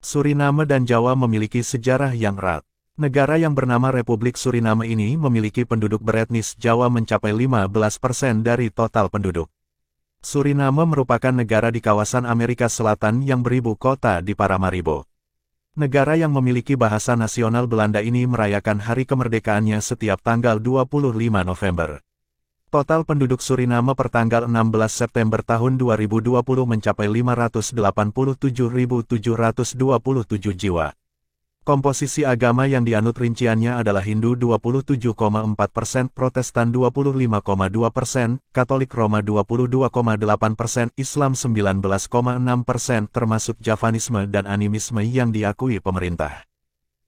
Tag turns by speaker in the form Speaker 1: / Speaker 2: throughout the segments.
Speaker 1: Suriname dan Jawa memiliki sejarah yang erat. Negara yang bernama Republik Suriname ini memiliki penduduk beretnis Jawa mencapai 15% dari total penduduk. Suriname merupakan negara di kawasan Amerika Selatan yang beribu kota di Paramaribo. Negara yang memiliki bahasa nasional Belanda ini merayakan hari kemerdekaannya setiap tanggal 25 November. Total penduduk Suriname pertanggal 16 September tahun 2020 mencapai 587.727 jiwa. Komposisi agama yang dianut rinciannya adalah Hindu 27,4%, Protestan 25,2%, Katolik Roma 22,8%, Islam 19,6%, termasuk Javanisme dan animisme yang diakui pemerintah.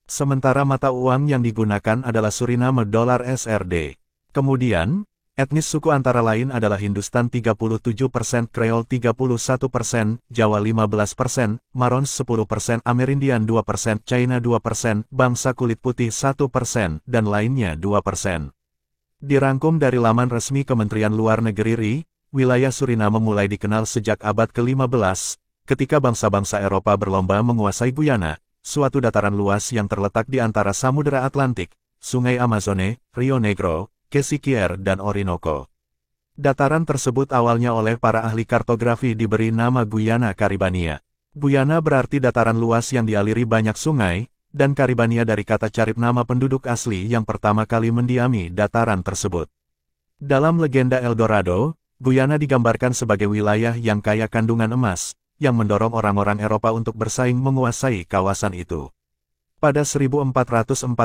Speaker 1: Sementara mata uang yang digunakan adalah Suriname dolar SRD. Kemudian, etnis suku antara lain adalah Hindustan 37%, Creole 31%, Jawa 15%, Marons 10%, Amerindian 2%, China 2%, bangsa kulit putih 1%, dan lainnya 2%. Dirangkum dari laman resmi Kementerian Luar Negeri RI, wilayah Suriname mulai dikenal sejak abad ke-15, ketika bangsa-bangsa Eropa berlomba menguasai Guyana, suatu dataran luas yang terletak di antara Samudera Atlantik, Sungai Amazone, Rio Negro, Kesikier dan Orinoco. Dataran tersebut awalnya oleh para ahli kartografi diberi nama Guyana Caribania. Guyana berarti dataran luas yang dialiri banyak sungai, dan Caribania dari kata carib nama penduduk asli yang pertama kali mendiami dataran tersebut. Dalam legenda El Dorado, Guyana digambarkan sebagai wilayah yang kaya kandungan emas, yang mendorong orang-orang Eropa untuk bersaing menguasai kawasan itu. Pada 1449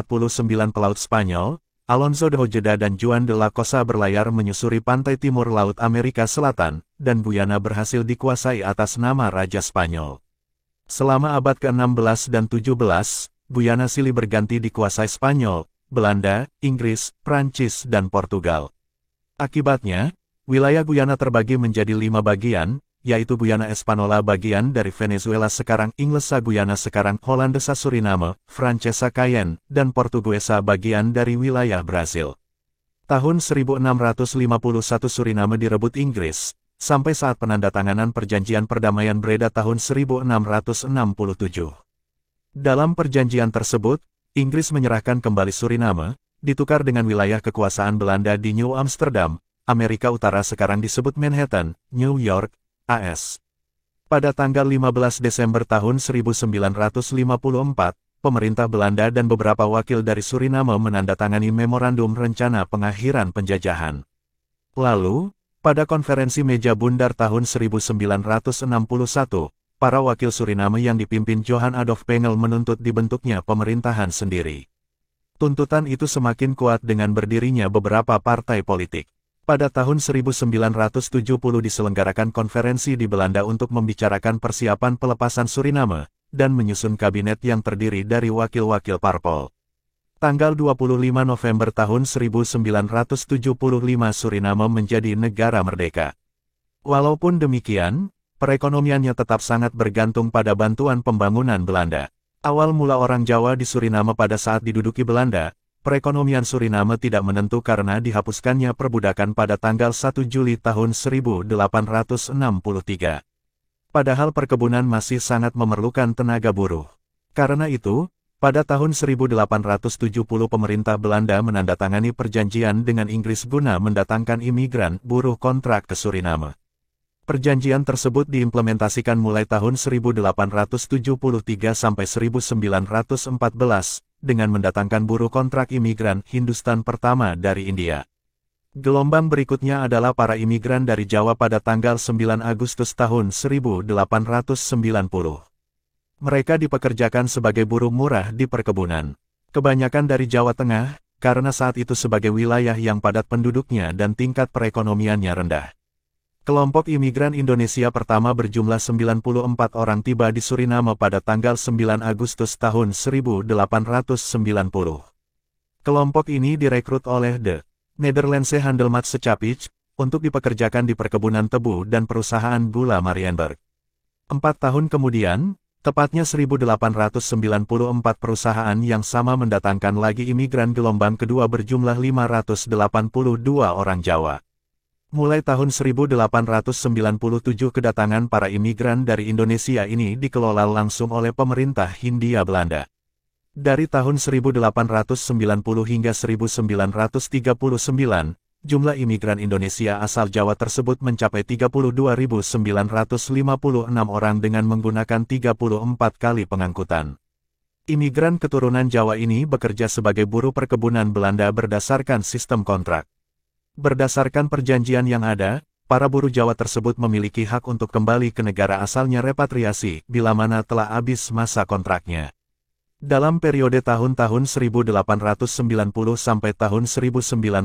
Speaker 1: pelaut Spanyol, Alonso de Ojeda dan Juan de la Cosa berlayar menyusuri pantai timur Laut Amerika Selatan, dan Guyana berhasil dikuasai atas nama Raja Spanyol. Selama abad ke-16 dan 17, Guyana silih berganti dikuasai Spanyol, Belanda, Inggris, Prancis, dan Portugal. Akibatnya, wilayah Guyana terbagi menjadi 5 bagian, yaitu Guyana Espanola bagian dari Venezuela sekarang, Inglesa Guyana sekarang, Hollandesa Suriname, Francesa Cayenne, dan Portuguesa bagian dari wilayah Brasil. Tahun 1651 Suriname direbut Inggris, sampai saat penandatanganan Perjanjian Perdamaian Breda tahun 1667. Dalam perjanjian tersebut, Inggris menyerahkan kembali Suriname, ditukar dengan wilayah kekuasaan Belanda di New Amsterdam, Amerika Utara sekarang disebut Manhattan, New York, AS. Pada tanggal 15 Desember tahun 1954, pemerintah Belanda dan beberapa wakil dari Suriname menandatangani Memorandum Rencana Pengakhiran Penjajahan. Lalu, pada konferensi meja bundar tahun 1961, para wakil Suriname yang dipimpin Johan Adolf Pengel menuntut dibentuknya pemerintahan sendiri. Tuntutan itu semakin kuat dengan berdirinya beberapa partai politik. Pada tahun 1970 diselenggarakan konferensi di Belanda untuk membicarakan persiapan pelepasan Suriname, dan menyusun kabinet yang terdiri dari wakil-wakil parpol. Tanggal 25 November tahun 1975 Suriname menjadi negara merdeka. Walaupun demikian, perekonomiannya tetap sangat bergantung pada bantuan pembangunan Belanda. Awal mula orang Jawa di Suriname pada saat diduduki Belanda, perekonomian Suriname tidak menentu karena dihapuskannya perbudakan pada tanggal 1 Juli tahun 1863. Padahal perkebunan masih sangat memerlukan tenaga buruh. Karena itu, pada tahun 1870 pemerintah Belanda menandatangani perjanjian dengan Inggris guna mendatangkan imigran buruh kontrak ke Suriname. Perjanjian tersebut diimplementasikan mulai tahun 1873 sampai 1914, dengan mendatangkan buruh kontrak imigran Hindustan pertama dari India. Gelombang berikutnya adalah para imigran dari Jawa pada tanggal 9 Agustus tahun 1890. Mereka dipekerjakan sebagai buruh murah di perkebunan. Kebanyakan dari Jawa Tengah, karena saat itu sebagai wilayah yang padat penduduknya dan tingkat perekonomiannya rendah. Kelompok imigran Indonesia pertama berjumlah 94 orang tiba di Suriname pada tanggal 9 Agustus tahun 1890. Kelompok ini direkrut oleh The Nederlandse Handelsmaatschappij untuk dipekerjakan di perkebunan tebu dan perusahaan gula Marienburg. 4 tahun kemudian, tepatnya 1894 perusahaan yang sama mendatangkan lagi imigran gelombang kedua berjumlah 582 orang Jawa. Mulai tahun 1897 kedatangan para imigran dari Indonesia ini dikelola langsung oleh pemerintah Hindia Belanda. Dari tahun 1890 hingga 1939, jumlah imigran Indonesia asal Jawa tersebut mencapai 32.956 orang dengan menggunakan 34 kali pengangkutan. Imigran keturunan Jawa ini bekerja sebagai buruh perkebunan Belanda berdasarkan sistem kontrak. Berdasarkan perjanjian yang ada, para buruh Jawa tersebut memiliki hak untuk kembali ke negara asalnya repatriasi bila mana telah habis masa kontraknya. Dalam periode tahun-tahun 1890 sampai tahun 1939,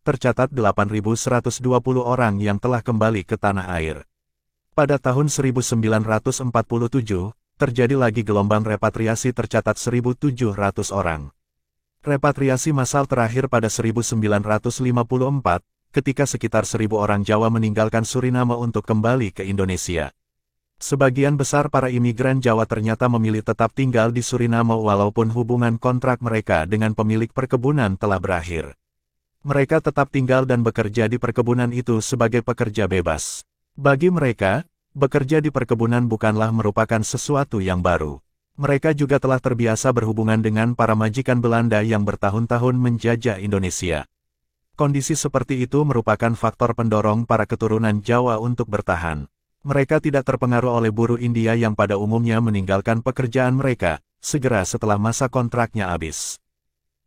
Speaker 1: tercatat 8.120 orang yang telah kembali ke tanah air. Pada tahun 1947, terjadi lagi gelombang repatriasi tercatat 1.700 orang. Repatriasi massal terakhir pada 1954, ketika sekitar 1.000 orang Jawa meninggalkan Suriname untuk kembali ke Indonesia. Sebagian besar para imigran Jawa ternyata memilih tetap tinggal di Suriname walaupun hubungan kontrak mereka dengan pemilik perkebunan telah berakhir. Mereka tetap tinggal dan bekerja di perkebunan itu sebagai pekerja bebas. Bagi mereka, bekerja di perkebunan bukanlah merupakan sesuatu yang baru. Mereka juga telah terbiasa berhubungan dengan para majikan Belanda yang bertahun-tahun menjajah Indonesia. Kondisi seperti itu merupakan faktor pendorong para keturunan Jawa untuk bertahan. Mereka tidak terpengaruh oleh buruh India yang pada umumnya meninggalkan pekerjaan mereka segera setelah masa kontraknya habis.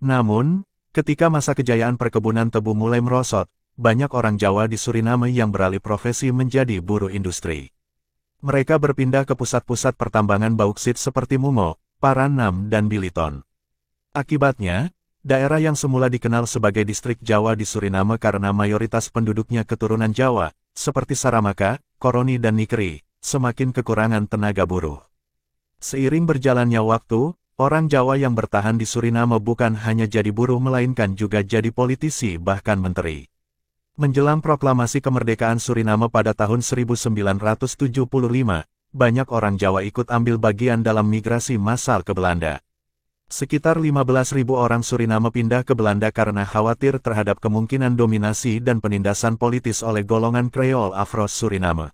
Speaker 1: Namun, ketika masa kejayaan perkebunan tebu mulai merosot, banyak orang Jawa di Suriname yang beralih profesi menjadi buruh industri. Mereka berpindah ke pusat-pusat pertambangan bauksit seperti Mungo, Paranam dan Biliton. Akibatnya, daerah yang semula dikenal sebagai distrik Jawa di Suriname karena mayoritas penduduknya keturunan Jawa, seperti Saramaka, Koroni dan Nikri, semakin kekurangan tenaga buruh. Seiring berjalannya waktu, orang Jawa yang bertahan di Suriname bukan hanya jadi buruh melainkan juga jadi politisi bahkan menteri. Menjelang proklamasi kemerdekaan Suriname pada tahun 1975, banyak orang Jawa ikut ambil bagian dalam migrasi massal ke Belanda. Sekitar 15.000 orang Suriname pindah ke Belanda karena khawatir terhadap kemungkinan dominasi dan penindasan politis oleh golongan Kreol Afro Suriname.